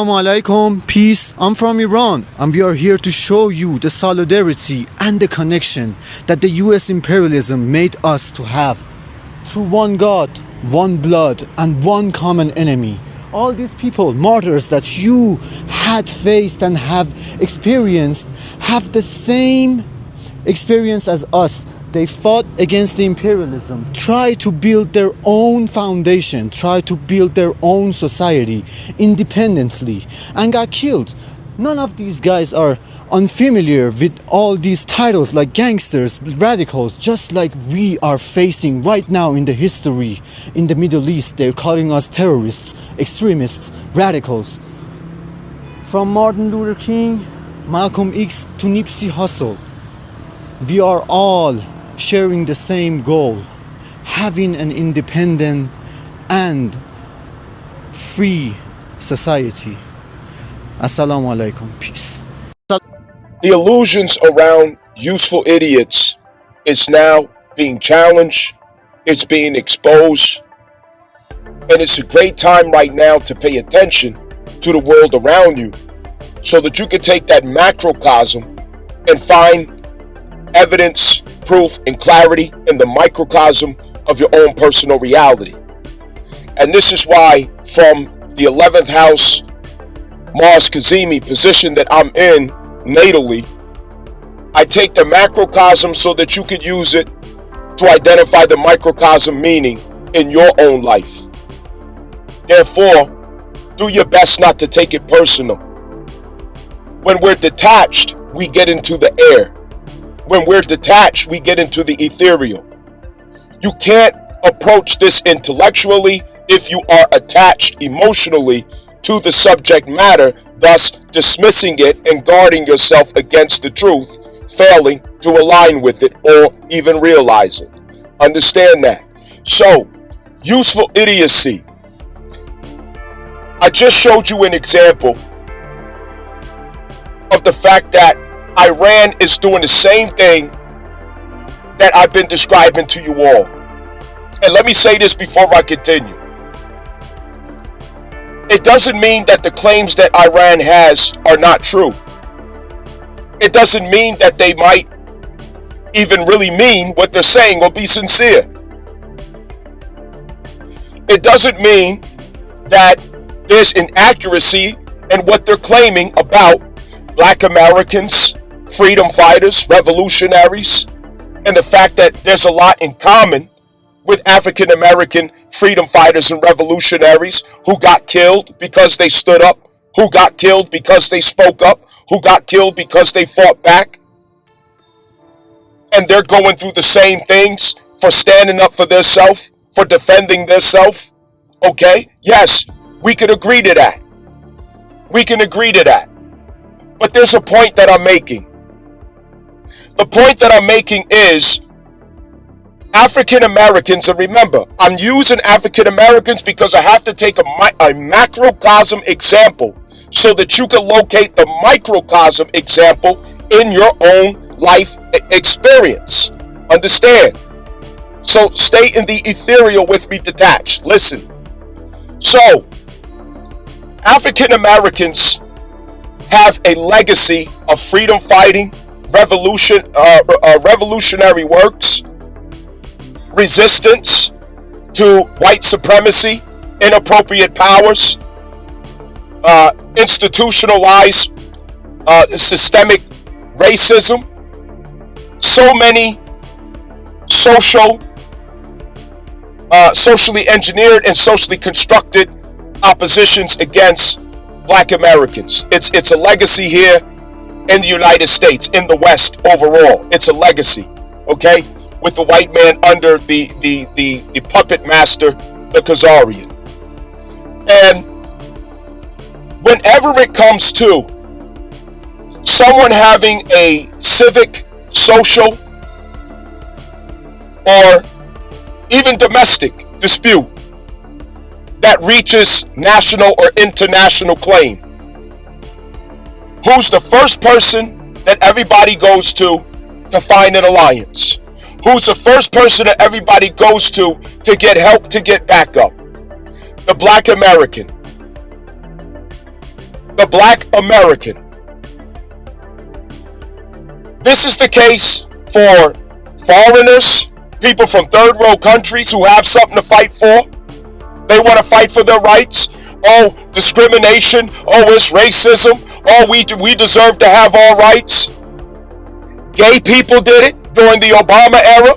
Assalamu alaikum, peace. I'm from Iran and we are here to show you the solidarity and the connection that the US imperialism made us to have through one God, one blood and one common enemy. All these people, martyrs that you had faced and have experienced, have the same experience as us. They fought against the imperialism, try to build their own foundation, try to build their own society independently, and got killed. None of these guys are unfamiliar with all these titles like gangsters, radicals, just like we are facing right now in the history in the Middle East. They're calling us terrorists, extremists, radicals. From Martin Luther King, Malcolm X to Nipsey Hussle, we are all sharing the same goal, having an independent and free society. Assalamu alaikum, peace. The illusions around useful idiots is now being challenged, it's being exposed, and it's a great time right now to pay attention to the world around you so that you can take that macrocosm and find evidence, proof, and clarity in the microcosm of your own personal reality. And this is why, from the 11th house Mars Cazimi position that I'm in natally, I take the macrocosm so that you could use it to identify the microcosm meaning in your own life. Therefore, do your best not to take it personal. When we're detached, we get into the air. When we're detached, we get into the ethereal. You can't approach this intellectually if you are attached emotionally to the subject matter, thus dismissing it and guarding yourself against the truth, failing to align with it or even realize it. Understand that. So, useful idiocy. I just showed you an example of the fact that Iran is doing the same thing that I've been describing to you all. And let me say this before I continue. It doesn't mean that the claims that Iran has are not true. It doesn't mean that they might even really mean what they're saying or be sincere. It doesn't mean that there's inaccuracy in what they're claiming about Black Americans, freedom fighters, revolutionaries, and the fact that there's a lot in common with African American freedom fighters and revolutionaries who got killed because they stood up, who got killed because they spoke up, who got killed because they fought back. And they're going through the same things for standing up for their self, for defending their self. Okay? Yes, we can agree to that. We can agree to that. But there's a point that I'm making. The point that I'm making is African Americans, and remember, I'm using African Americans because I have to take a macrocosm example so that you can locate the microcosm example in your own life experience. Understand? So stay in the ethereal with me detached. Listen. So, African Americans have a legacy of freedom fighting, revolutionary works, resistance to white supremacy, inappropriate powers, institutionalized systemic racism, so many socially engineered and socially constructed oppositions against Black Americans. It's a legacy here in the United States, in the West overall. It's a legacy, okay? With the white man under the puppet master, the Khazarian. And whenever it comes to someone having a civic, social, or even domestic dispute that reaches national or international claim, who's the first person that everybody goes to find an alliance? Who's the first person that everybody goes to get help, to get backup? The Black American. the Black American. This is the case for foreigners, people from third world countries who have something to fight for. They want to fight for their rights. Oh, discrimination. Oh, it's racism. Oh, we deserve to have our rights. Gay people did it during the Obama era.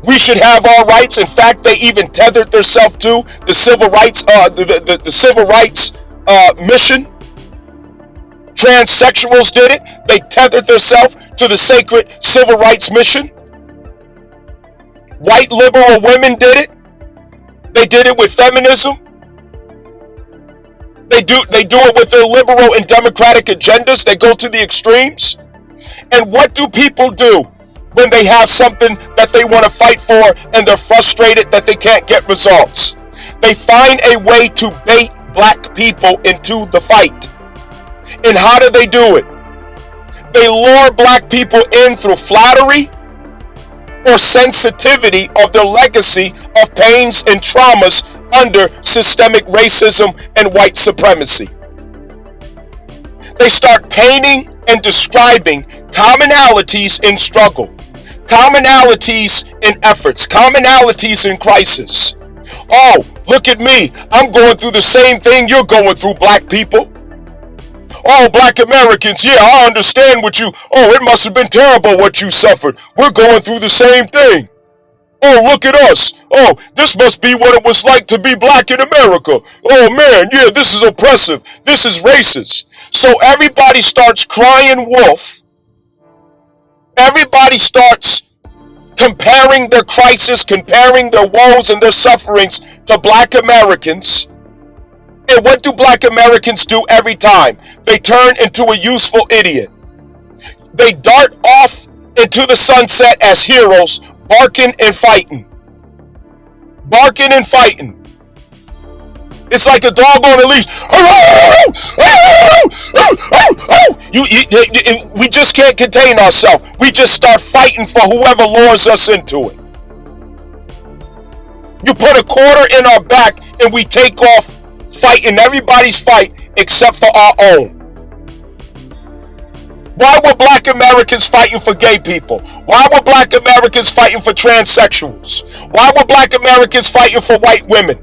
We should have our rights. In fact, they even tethered themselves to the civil rights, the civil rights mission. Transsexuals did it. They tethered themselves to the sacred civil rights mission. White liberal women did it. They did it with feminism. They do it with their liberal and democratic agendas. They go to the extremes. And what do people do when they have something that they want to fight for and they're frustrated that they can't get results? They find a way to bait black people into the fight. And how do they do it? They lure black people in through flattery or sensitivity of their legacy of pains and traumas under systemic racism and white supremacy. They start painting and describing commonalities in struggle, commonalities in efforts, commonalities in crisis. Oh, look at me. I'm going through the same thing you're going through, black people. Oh, black Americans, yeah, I understand what you, oh, it must have been terrible what you suffered. We're going through the same thing. Oh, look at us. Oh, this must be what it was like to be black in America. Oh man, yeah, this is oppressive. This is racist. So everybody starts crying wolf. Everybody starts comparing their crisis, comparing their woes and their sufferings to black Americans. And what do black Americans do every time? They turn into a useful idiot. They dart off into the sunset as heroes, barking and fighting. Barking and fighting. It's like a dog on a leash. We just can't contain ourselves. We just start fighting for whoever lures us into it. You put a quarter in our back and we take off fighting everybody's fight except for our own. Why were black Americans fighting for gay people? Why were black Americans fighting for transsexuals? Why were black Americans fighting for white women?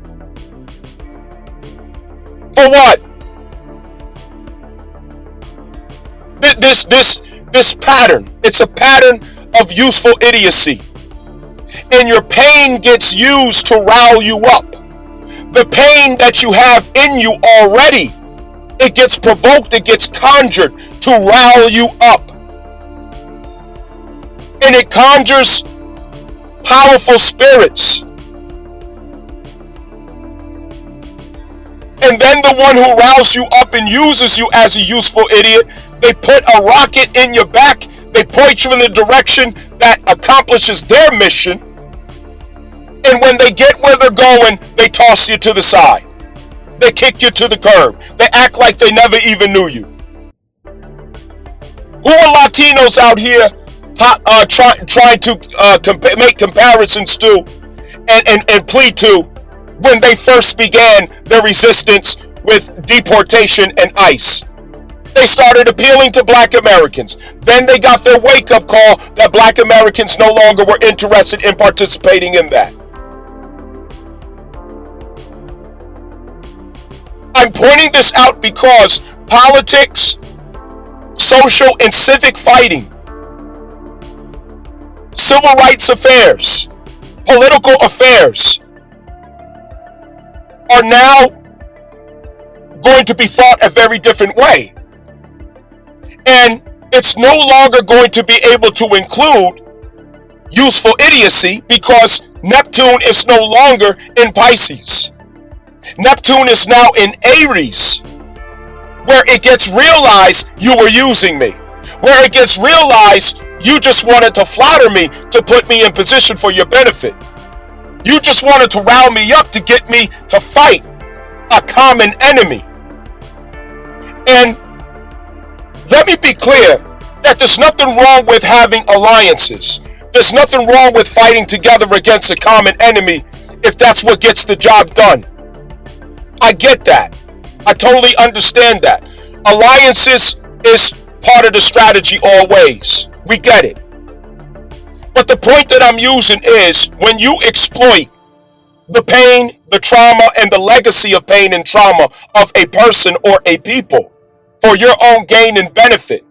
For what? This pattern, it's a pattern of useful idiocy. And your pain gets used to rile you up. The pain that you have in you already, it gets provoked, it gets conjured to rile you up. And it conjures powerful spirits. And then the one who riles you up and uses you as a useful idiot, they put a rocket in your back, they point you in the direction that accomplishes their mission. And when they get where they're going, they toss you to the side. They kick you to the curb. They act like they never even knew you. Who are Latinos out here trying to make comparisons to and plead to when they first began their resistance with deportation and ICE? They started appealing to black Americans. Then they got their wake-up call that black Americans no longer were interested in participating in that. I'm pointing this out because politics, social and civic fighting, civil rights affairs, political affairs are now going to be fought a very different way. And it's no longer going to be able to include useful idiocy because Neptune is no longer in Pisces. Neptune is now in Aries, where it gets realized you were using me, where it gets realized you just wanted to flatter me to put me in position for your benefit. You just wanted to rile me up to get me to fight a common enemy. And let me be clear that there's nothing wrong with having alliances. There's nothing wrong with fighting together against a common enemy if that's what gets the job done. I get that. I totally understand that. Alliances is part of the strategy always. We get it. But the point that I'm using is when you exploit the pain, the trauma, and the legacy of pain and trauma of a person or a people for your own gain and benefit.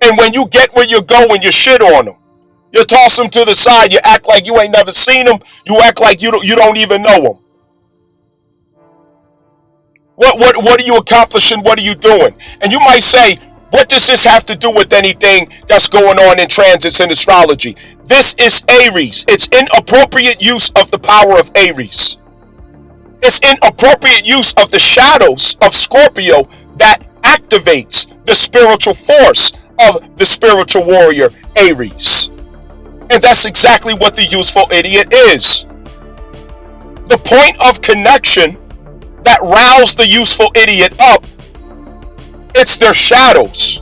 And when you get where you're going, you shit on them. You toss them to the side. You act like you ain't never seen them. You act like you don't even know them. What are you accomplishing? What are you doing? And you might say, what does this have to do with anything that's going on in transits and astrology? This is Aries. It's inappropriate use of the power of Aries. It's inappropriate use of the shadows of Scorpio that activates the spiritual force of the spiritual warrior Aries. And that's exactly what the useful idiot is. The point of connection that roused the useful idiot up, it's their shadows.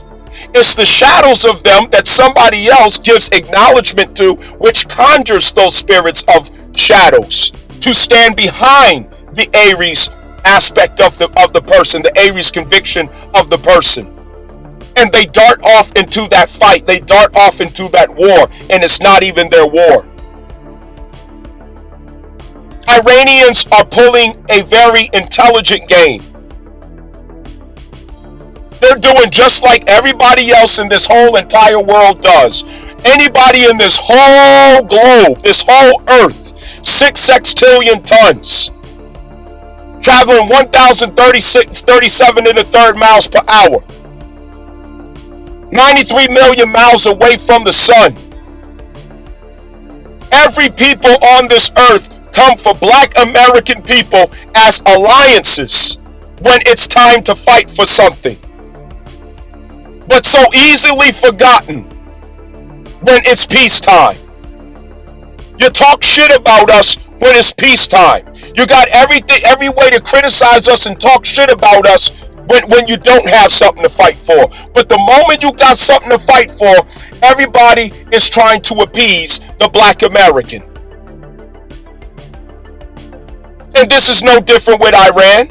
It's the shadows of them that somebody else gives acknowledgement to, which conjures those spirits of shadows to stand behind the Aries aspect of the person, the Aries conviction of the person. And they dart off into that fight. They dart off into that war, and it's not even their war. Iranians are pulling a very intelligent game. They're doing just like everybody else in this whole entire world does. Anybody in this whole globe, this whole earth, 6 sextillion tons, traveling 1,037 and a third miles per hour, 93 million miles away from the sun. Every people on this earth come for Black American people as alliances when it's time to fight for something. But so easily forgotten when it's peacetime. You talk shit about us when it's peacetime. You got every way to criticize us and talk shit about us when you don't have something to fight for. But the moment you got something to fight for, everybody is trying to appease the Black American. And this is no different with Iran.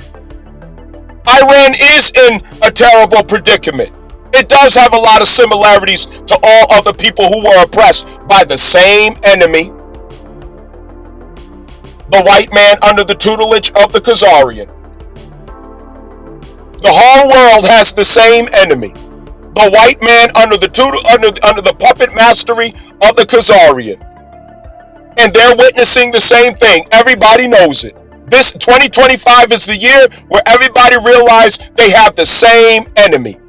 Iran is in a terrible predicament. It does have a lot of similarities to all other people who were oppressed by the same enemy, the white man under the tutelage of the Khazarian. The whole world has the same enemy, the white man under the puppet mastery of the Khazarian. And they're witnessing the same thing. Everybody knows it. This 2025 is the year where everybody realized they have the same enemy.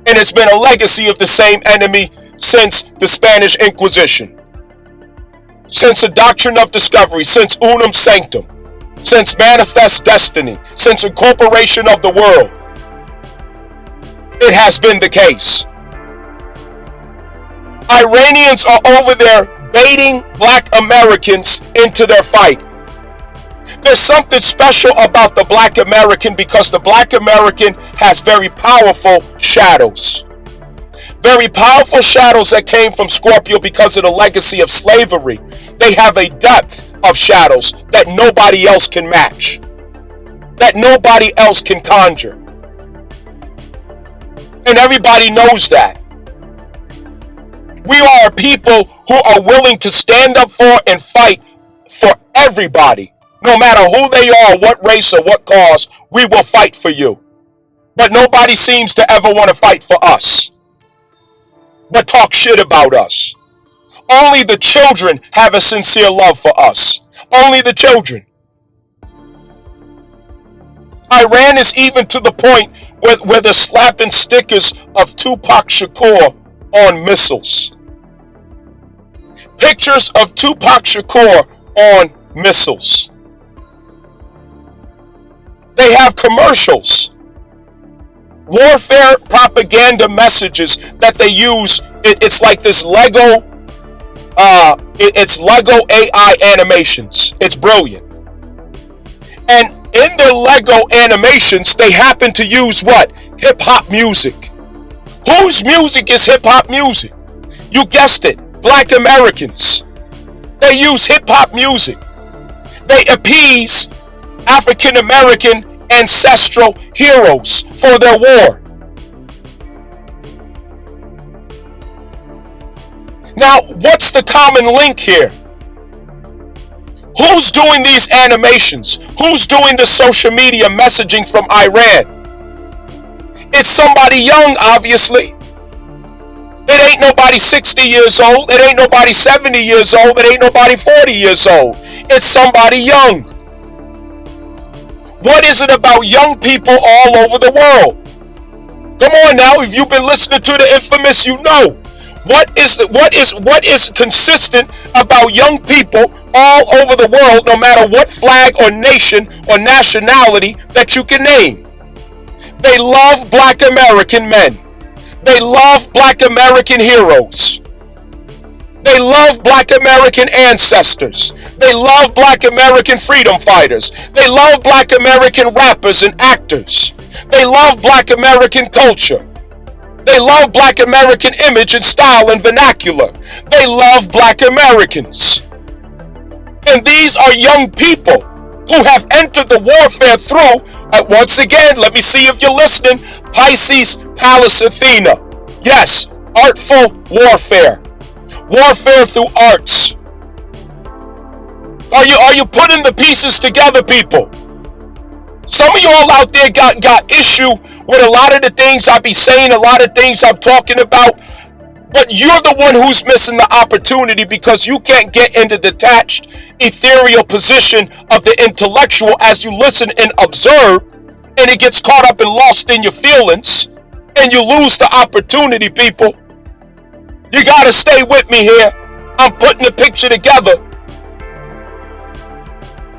And it's been a legacy of the same enemy since the Spanish Inquisition, since the doctrine of discovery, since Unum Sanctum, since Manifest Destiny, since incorporation of the world. It has been the case. Iranians are over there baiting Black Americans into their fight. There's something special about the Black American because the Black American has very powerful shadows. Very powerful shadows that came from Scorpio because of the legacy of slavery. They have a depth of shadows that nobody else can match, that nobody else can conjure. And everybody knows that. We are a people who are willing to stand up for and fight for everybody. No matter who they are, what race or what cause, we will fight for you. But nobody seems to ever want to fight for us, but talk shit about us. Only the children have a sincere love for us. Only the children. Iran is even to the point where they're slapping stickers of Tupac Shakur on missiles. Pictures of Tupac Shakur on missiles. They have commercials, warfare propaganda messages that they use. It's like this Lego, it's Lego AI animations. It's brilliant. And in their Lego animations, they happen to use what? Hip hop music. Whose music is hip hop music? You guessed it, Black Americans. They use hip hop music. They appease African American ancestral heroes for their war. Now, what's the common link here? Who's doing these animations? Who's doing the social media messaging from Iran? It's somebody young, obviously. It ain't nobody 60 years old. It ain't nobody 70 years old. It ain't nobody 40 years old. It's somebody young. What is it about young people all over the world? Come on now, if you've been listening to the infamous, you know. What is consistent about young people all over the world, no matter what flag or nation or nationality that you can name? They love Black American men. They love Black American heroes. They love Black American ancestors. They love Black American freedom fighters. They love Black American rappers and actors. They love Black American culture. They love Black American image and style and vernacular. They love Black Americans. And these are young people who have entered the warfare through, once again, let me see if you're listening, Pisces, Pallas, Athena. Yes, artful warfare. Warfare through arts. Are you putting the pieces together, people? Some of y'all out there got issue with a lot of the things I be saying, a lot of things I'm talking about, but you're the one who's missing the opportunity because you can't get in the detached, ethereal position of the intellectual as you listen and observe, and it gets caught up and lost in your feelings, and you lose the opportunity, people. You gotta stay with me here. I'm putting the picture together.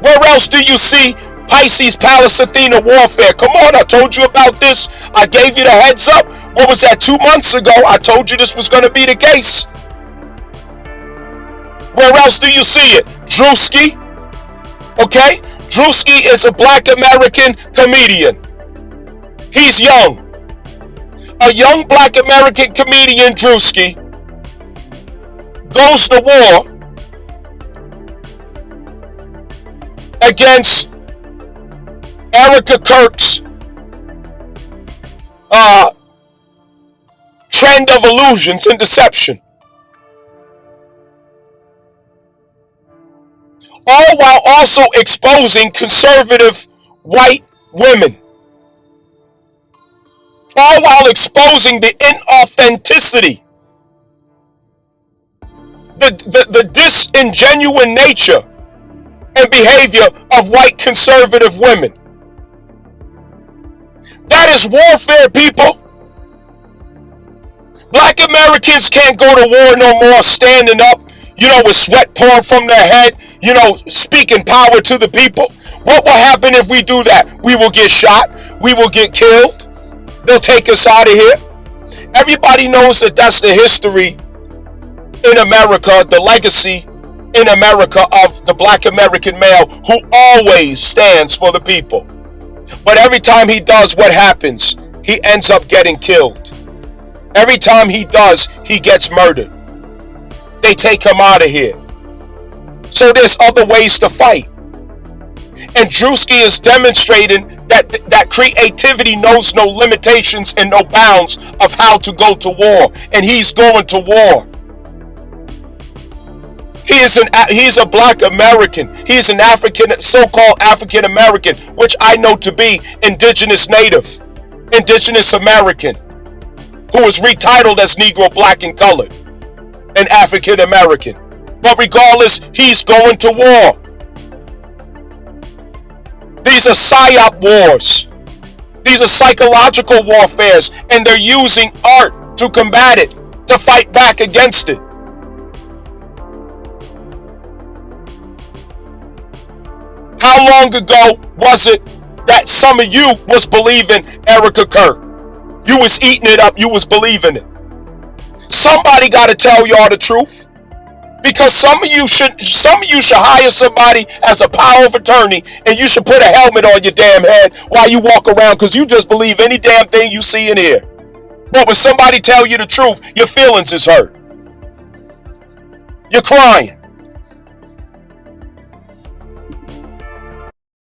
Where else do you see Pisces, Pallas, Athena warfare? Come on, I told you about this. I gave you the heads up. What was that, 2 months ago? I told you this was going to be the case. Where else do you see it? Drewski. Okay? Drewski is a Black American comedian. He's young. A young Black American comedian, Drewski, goes to war against Erica Kirk's trend of illusions and deception. All while also exposing conservative white women. All while exposing the inauthenticity, the disingenuous nature and behavior of white conservative women. That is warfare, people. Black Americans can't go to war no more standing up, with sweat pouring from their head, speaking power to the people. What will happen if we do that? We will get shot. We will get killed. They'll take us out of here. Everybody knows that that's the history in America, the legacy in America of the Black American male who always stands for the people. But every time he does, what happens? He ends up getting killed. Every time he does, he gets murdered. They take him out of here. So there's other ways to fight. And Drewski is demonstrating that creativity knows no limitations and no bounds of how to go to war. And he's going to war. He's a Black American. He's an African, so-called African American, which I know to be indigenous native, indigenous American, who is retitled as Negro, Black, and Colored, and African American. But regardless, he's going to war. These are psyop wars. These are psychological warfares, and they're using art to combat it, to fight back against it. How long ago was it that some of you was believing Erica Kirk? You was eating it up. You was believing it. Somebody got to tell y'all the truth, because some of you should hire somebody as a power of attorney, and you should put a helmet on your damn head while you walk around, because you just believe any damn thing you see and hear. But when somebody tell you the truth, your feelings is hurt. You're crying.